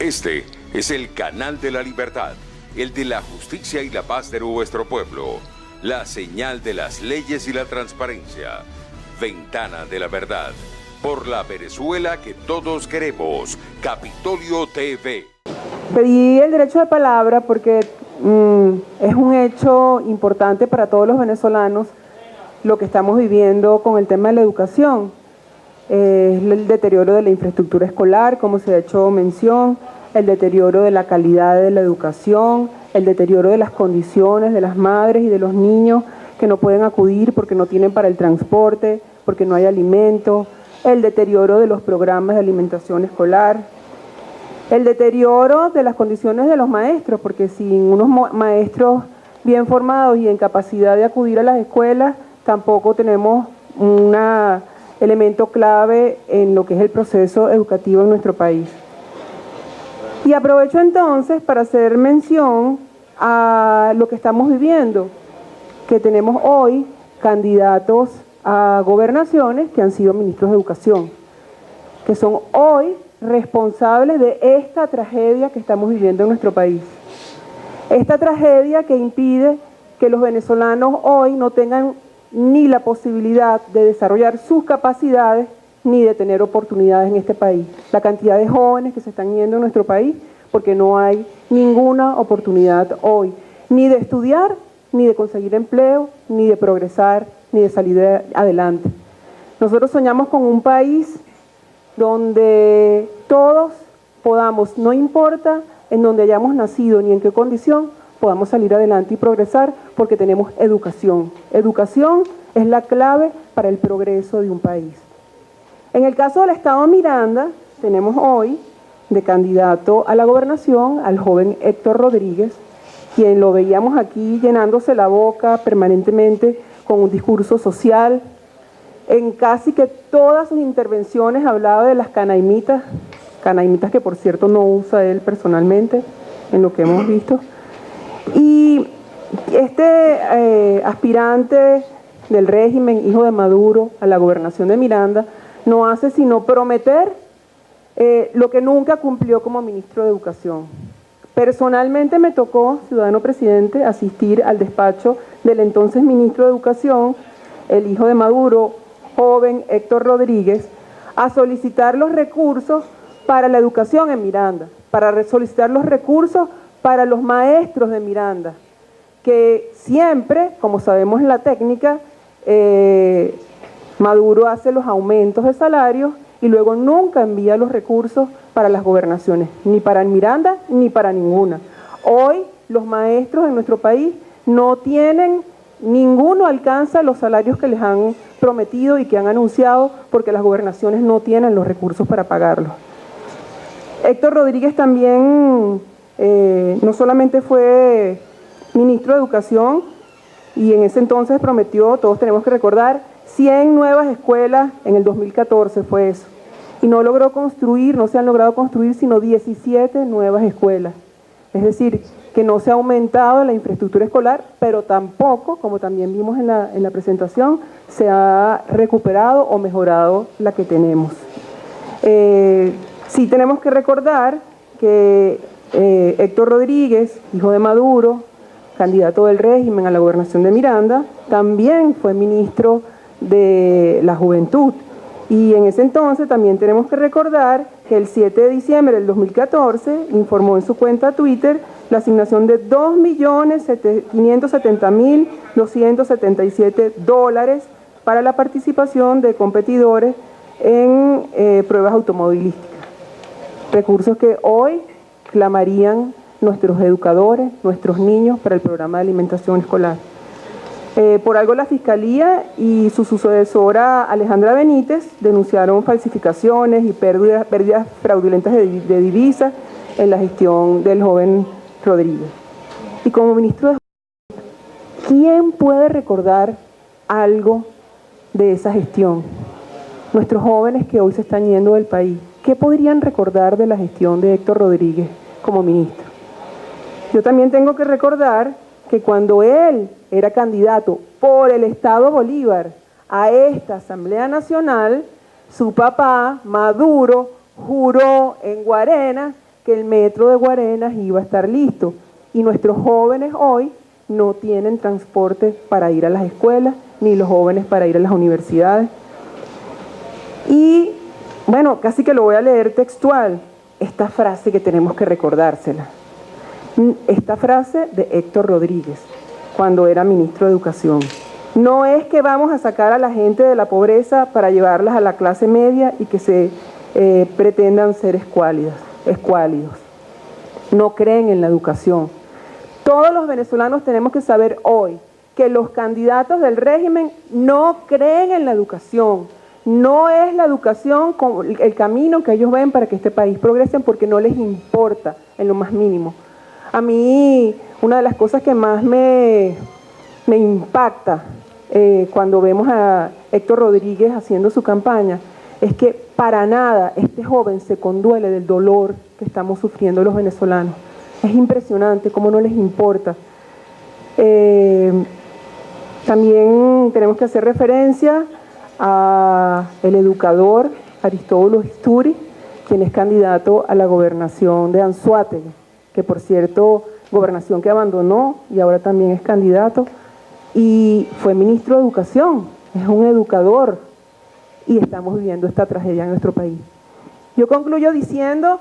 Este es el canal de la libertad, el de la justicia y la paz de nuestro pueblo, la señal de las leyes y la transparencia, Ventana de la Verdad, por la Venezuela que todos queremos, Capitolio TV. Pedí el derecho de palabra porque es un hecho importante para todos los venezolanos lo que estamos viviendo con el tema de la educación. El deterioro de la infraestructura escolar, como se ha hecho mención, el deterioro de la calidad de la educación, el deterioro de las condiciones de las madres y de los niños que no pueden acudir porque no tienen para el transporte, porque no hay alimento, el deterioro de los programas de alimentación escolar, el deterioro de las condiciones de los maestros, porque sin unos maestros bien formados y en capacidad de acudir a las escuelas, tampoco tenemos un elemento clave en lo que es el proceso educativo en nuestro país. Y aprovecho entonces para hacer mención a lo que estamos viviendo, que tenemos hoy candidatos a gobernaciones que han sido ministros de educación, que son hoy responsables de esta tragedia que estamos viviendo en nuestro país. Esta tragedia que impide que los venezolanos hoy no tengan ni la posibilidad de desarrollar sus capacidades ni de tener oportunidades en este país. La cantidad de jóvenes que se están yendo en nuestro país porque no hay ninguna oportunidad hoy, ni de estudiar, ni de conseguir empleo, ni de progresar, ni de salir adelante. Nosotros soñamos con un país donde todos podamos, no importa en donde hayamos nacido ni en qué condición, podamos salir adelante y progresar porque tenemos educación. Educación es la clave para el progreso de un país. En el caso del Estado Miranda, tenemos hoy de candidato a la gobernación al joven Héctor Rodríguez, quien lo veíamos aquí llenándose la boca permanentemente con un discurso social. En casi que todas sus intervenciones hablaba de las canaimitas que por cierto no usa él personalmente, en lo que hemos visto. Y este aspirante del régimen, hijo de Maduro, a la gobernación de Miranda, no hace sino prometer lo que nunca cumplió como ministro de Educación. Personalmente me tocó, ciudadano presidente, asistir al despacho del entonces ministro de Educación, el hijo de Maduro, joven Héctor Rodríguez, a solicitar los recursos para la educación en Miranda, para solicitar los recursos para los maestros de Miranda, que siempre, como sabemos en la técnica, Maduro hace los aumentos de salarios y luego nunca envía los recursos para las gobernaciones, ni para Miranda ni para ninguna. Hoy los maestros en nuestro país no tienen, ninguno alcanza los salarios que les han prometido y que han anunciado porque las gobernaciones no tienen los recursos para pagarlos. Héctor Rodríguez también no solamente fue ministro de Educación y en ese entonces prometió, todos tenemos que recordar, 100 nuevas escuelas, en el 2014 fue eso, y no logró construir, no se han logrado construir sino 17 nuevas escuelas. Es decir, que no se ha aumentado la infraestructura escolar, pero tampoco, como también vimos en la presentación, se ha recuperado o mejorado la que tenemos. Sí tenemos que recordar que Héctor Rodríguez, hijo de Maduro, candidato del régimen a la gobernación de Miranda, también fue ministro de la Juventud. Y en ese entonces también tenemos que recordar que el 7 de diciembre del 2014 informó en su cuenta Twitter la asignación de $2.570.277 para la participación de competidores en pruebas automovilísticas. Recursos que hoy clamarían nuestros educadores, nuestros niños para el programa de alimentación escolar. Por algo la Fiscalía y su sucesora Alejandra Benítez denunciaron falsificaciones y pérdidas fraudulentas de divisas en la gestión del joven Rodríguez. Y como ministro de Justicia, ¿quién puede recordar algo de esa gestión? Nuestros jóvenes que hoy se están yendo del país, ¿qué podrían recordar de la gestión de Héctor Rodríguez como ministro? Yo también tengo que recordar que cuando él era candidato por el Estado Bolívar a esta Asamblea Nacional, su papá, Maduro, juró en Guarena que el metro de Guarenas iba a estar listo. Y nuestros jóvenes hoy no tienen transporte para ir a las escuelas, ni los jóvenes para ir a las universidades. Y bueno, casi que lo voy a leer textual, esta frase que tenemos que recordársela. Esta frase de Héctor Rodríguez, cuando era ministro de Educación. No es que vamos a sacar a la gente de la pobreza para llevarlas a la clase media y que se pretendan ser escuálidos. No creen en la educación. Todos los venezolanos tenemos que saber hoy que los candidatos del régimen no creen en la educación. No es la educación el camino que ellos ven para que este país progrese, porque no les importa en lo más mínimo. A mí, una de las cosas que más me impacta cuando vemos a Héctor Rodríguez haciendo su campaña es que para nada este joven se conduele del dolor que estamos sufriendo los venezolanos. Es impresionante cómo no les importa. También tenemos que hacer referencia a el educador Aristóbulo Isturi, quien es candidato a la gobernación de Anzoátegui, que por cierto, gobernación que abandonó y ahora también es candidato, y fue ministro de Educación, es un educador, y estamos viviendo esta tragedia en nuestro país. Yo concluyo diciendo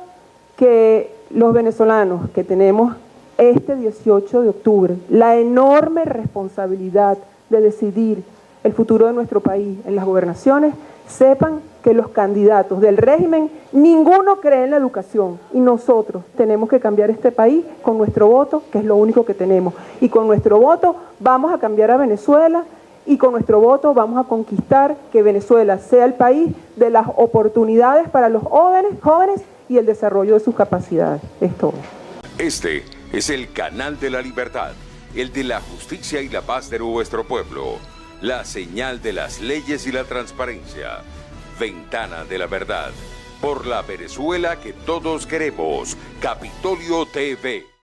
que los venezolanos que tenemos este 18 de octubre la enorme responsabilidad de decidir el futuro de nuestro país en las gobernaciones, sepan que los candidatos del régimen, ninguno cree en la educación, y nosotros tenemos que cambiar este país con nuestro voto, que es lo único que tenemos, y con nuestro voto vamos a cambiar a Venezuela, y con nuestro voto vamos a conquistar que Venezuela sea el país de las oportunidades para los jóvenes y el desarrollo de sus capacidades. Es todo. Este es el canal de la libertad, el de la justicia y la paz de nuestro pueblo, la señal de las leyes y la transparencia, Ventana de la Verdad, por la Venezuela que todos queremos, Capitolio TV.